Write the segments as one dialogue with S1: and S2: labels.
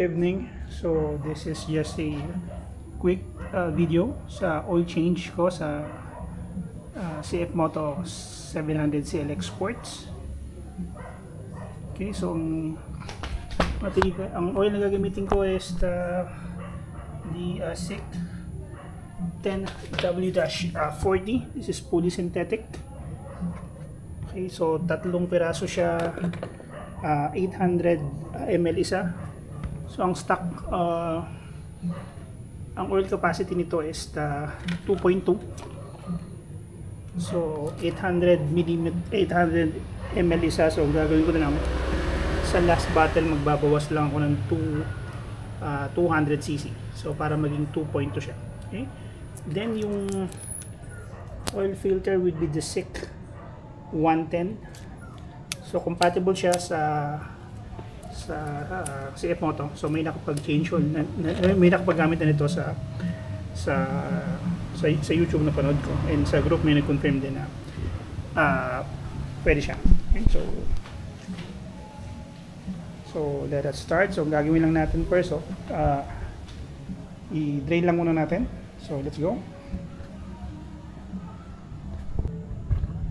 S1: evening. So this is just a quick video sa oil change ko sa CF Moto 700 CLX Sports. Okay, so ang oil na gagamitin ko is the SICK 10W-40. This is fully synthetic. Okay, so tatlong piraso siya, 800 ml isa. So ang stock, ang oil capacity nito is 2.2. So 800 ml isa. So gagawin ko na lang sa last bottle, magbabawas lang ako ng 200 cc. So para maging 2.2 siya. Okay? Then yung oil filter would be the SICK 110. So compatible siya sa CF Moto. So may nakapag-change may nakapag-gamit na nito sa YouTube na panood ko, and sa group may nag-confirm din na pwede siya. Okay, so let us start. So gagawin lang natin first, i-drain lang muna natin. So let's go.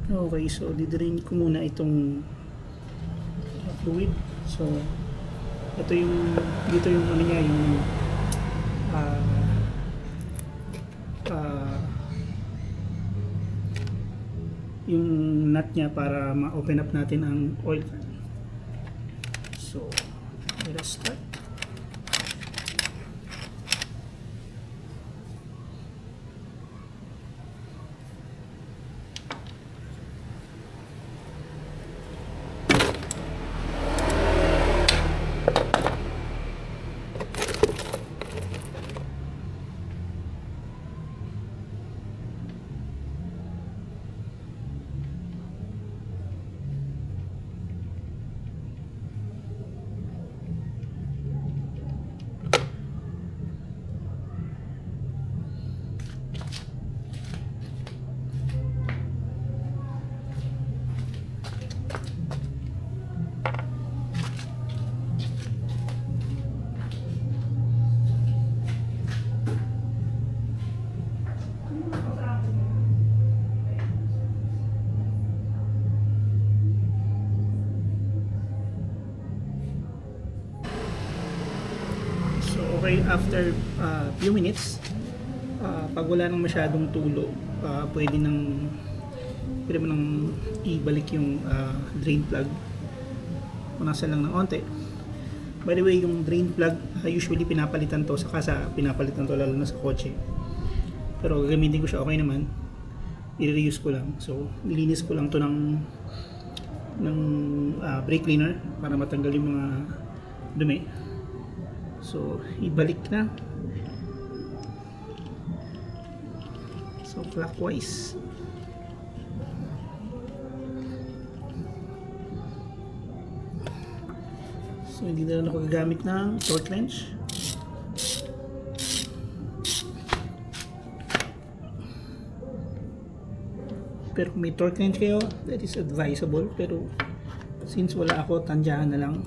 S1: Okay, so di-drain ko muna itong fluid. So ito dito yung ano niya, yung nut niya para ma-open up natin ang oil fan. So let us start. Okay, after few minutes, pag wala nang masyadong tulo, pwede mo nang ibalik yung drain plug. Punasan lang ng onte. By the way, yung drain plug, usually pinapalitan to, pinapalitan to lalo na sa kotse. Pero gagamitin ko siya, okay naman. I-reuse ko lang. So, nilinis ko lang to ng brake cleaner para matanggal yung mga dumi. So, ibalik na. So, clockwise. So, hindi na ako gagamit ng torque wrench. Pero kung may torque wrench kayo, that is advisable. Pero, since wala ako, tandyahan na lang.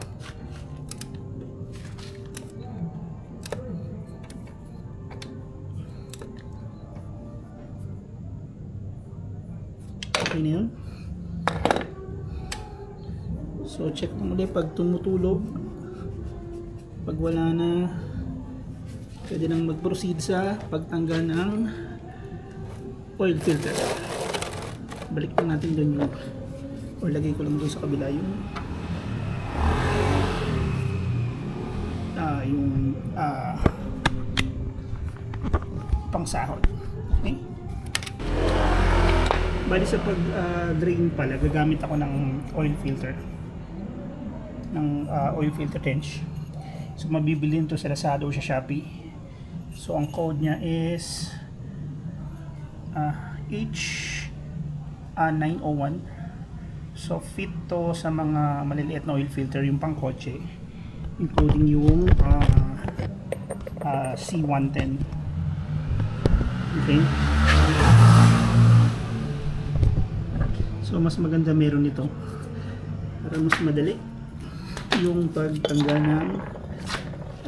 S1: Okay na yun. So check mo ulit pag tumutulo. Pag wala na, pwede nang mag-proceed sa pagtanggal ng oil filter. Balik lang natin doon yung, or lagay ko lang doon sa kabila yung pangsahod. Okay? Bali sa pag-drain pala, gagamit ako ng oil filter. Oil filter wrench. So mabibili nito sa Lazada o sa Shopee. So ang code niya is H901. So fit to sa mga maliliit na oil filter, yung pang kotse, including yung C110. Okay? So mas maganda meron nito para mas madali yung pagtanggal ng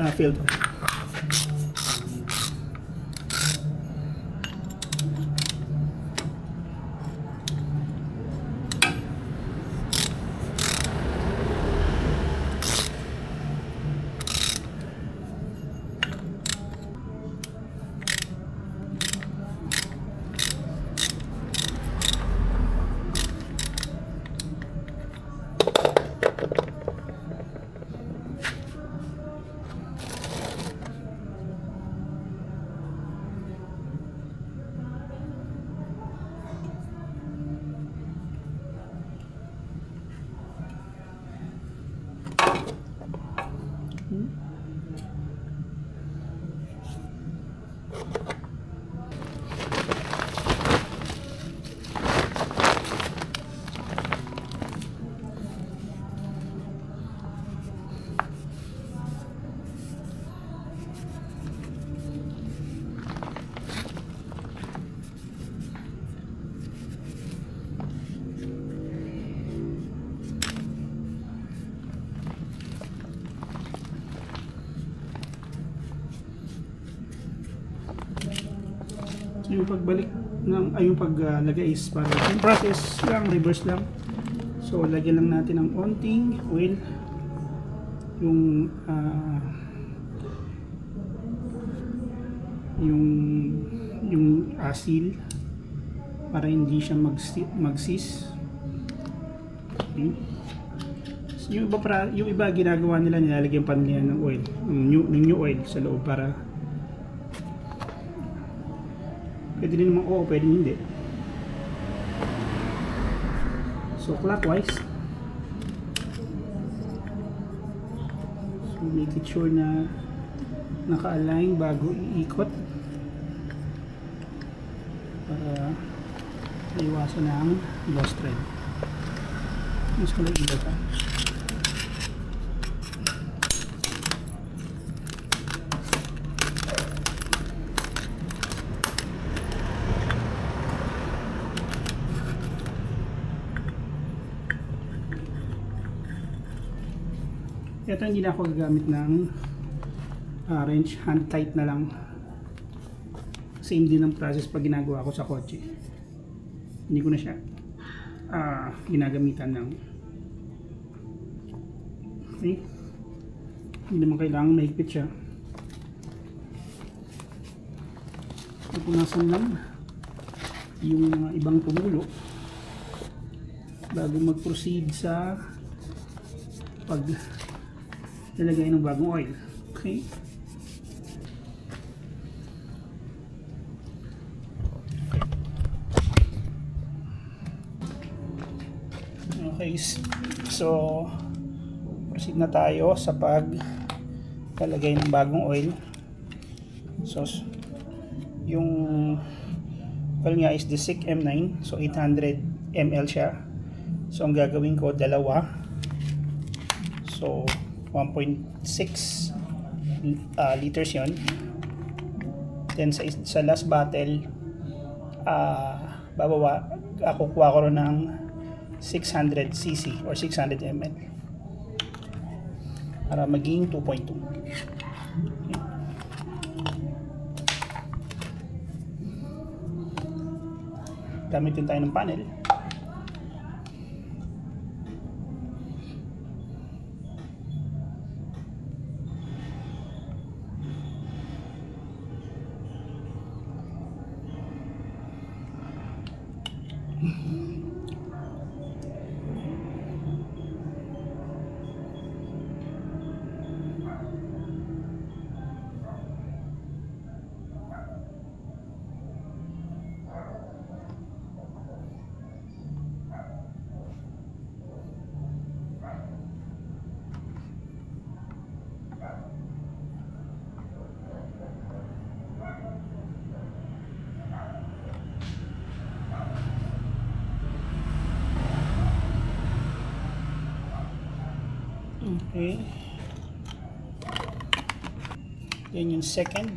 S1: filter. Yung pagbalik ng yung paglagay is para yung process lang, reverse lang. So lagyan lang natin ng konting oil, yung seal para hindi siya magsis. Okay. So, yung iba ginagawa nila, nilalagyan pa nila ng oil, ng new oil sa loob para pwede din naman oo, pwede hindi. So clockwise. So make it sure na naka-align bago iikot para iwasan ng lost thread. Mas ko lang iba pa. Ito hindi na ako gagamit ng wrench, hand tight na lang. Same din ang process pag ginagawa ko sa kotse. Hindi ko na siya ginagamitan ng okay. Hindi naman kailangan mahigpit siya. Pupunasan lang yung mga ibang tumulo bago mag-proceed sa pag lalagay ng bagong oil. Okay? Okay, so proceed na tayo sa paglalagay ng bagong oil. So yung oil nga is the SICK M9, so 800 ml siya. So ang gagawin ko dalawa, so 1.6 liters yon. Then sa last bottle kukuha ko rin ng 600 cc or 600 ml para maging 2.2. Gamitin tayo ng panel. Okay. Then yung second.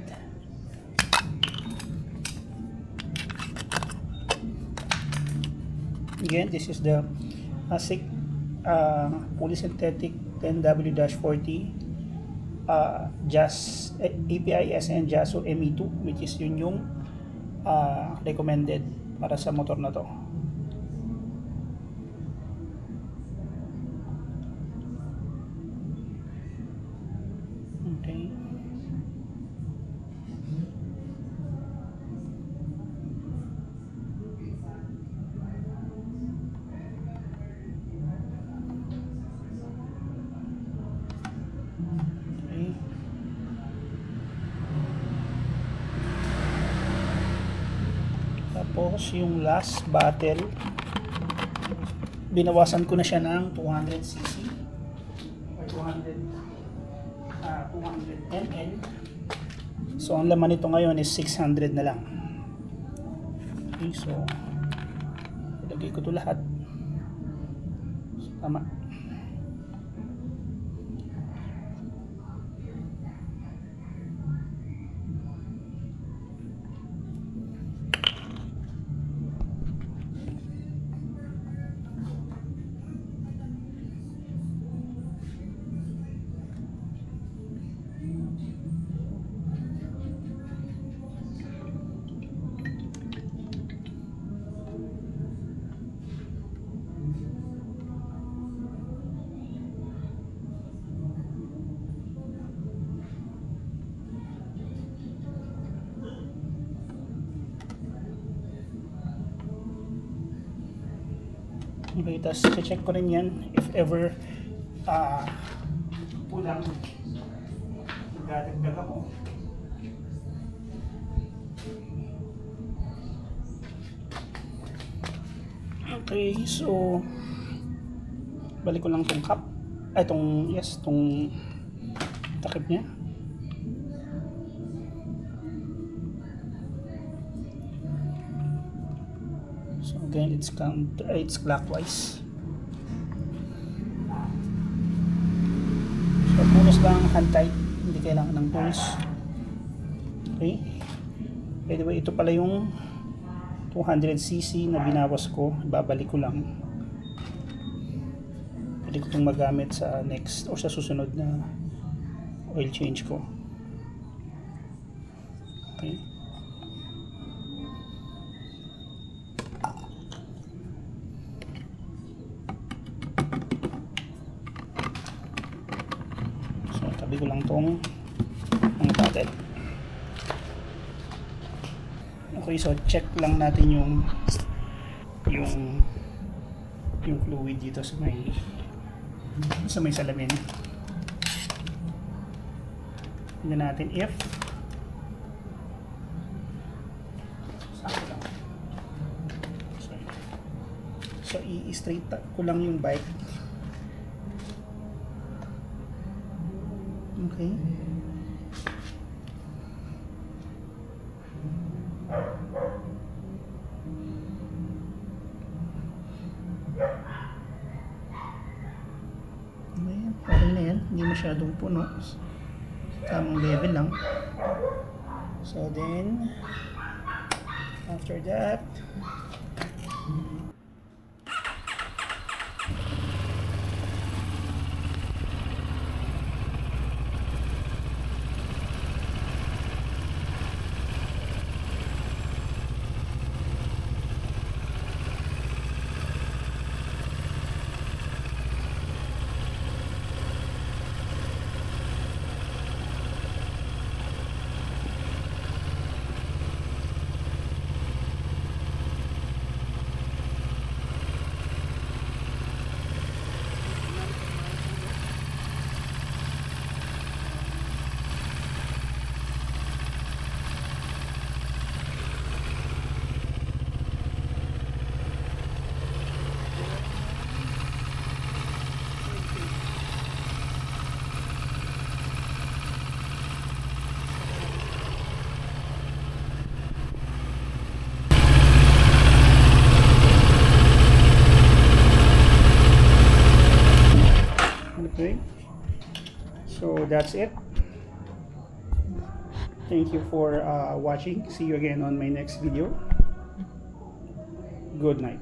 S1: Again, this is the ASIC Polysynthetic 10W-40 API SN Jaso ME2, which is yun yung recommended para sa motor na to. Okay. Tapos yung last battle, binawasan ko na siya ng 200cc or 200 ml. So ang laman nito ngayon is 600 na lang. Okay, so ilagay ko to lahat. So, tama. Okay, tapos check ko rin yan if ever kulang, magdadagdag ako. Okay, so balik ko lang tong cap, ay tong, yes, tong takip niya. So again, it's clockwise. So punos lang hand tight, hindi kailangan ng tools. Okay. By the way, ito pala yung 200cc na binawas ko, babalik ko lang. Pwede ko itong magamit sa next o sa susunod na oil change ko. Okay. So tabi ko lang itong mga paddle. Okay, so check lang natin yung fluid dito sa may salamin. Tingnan natin if sakto lang. So i-straight ko lang yung bike. Okay. Okay na yan, hindi masyadong puno, tamang level lang. So then after that, okay, so that's it. Thank you for watching. See you again on my next video. Good night.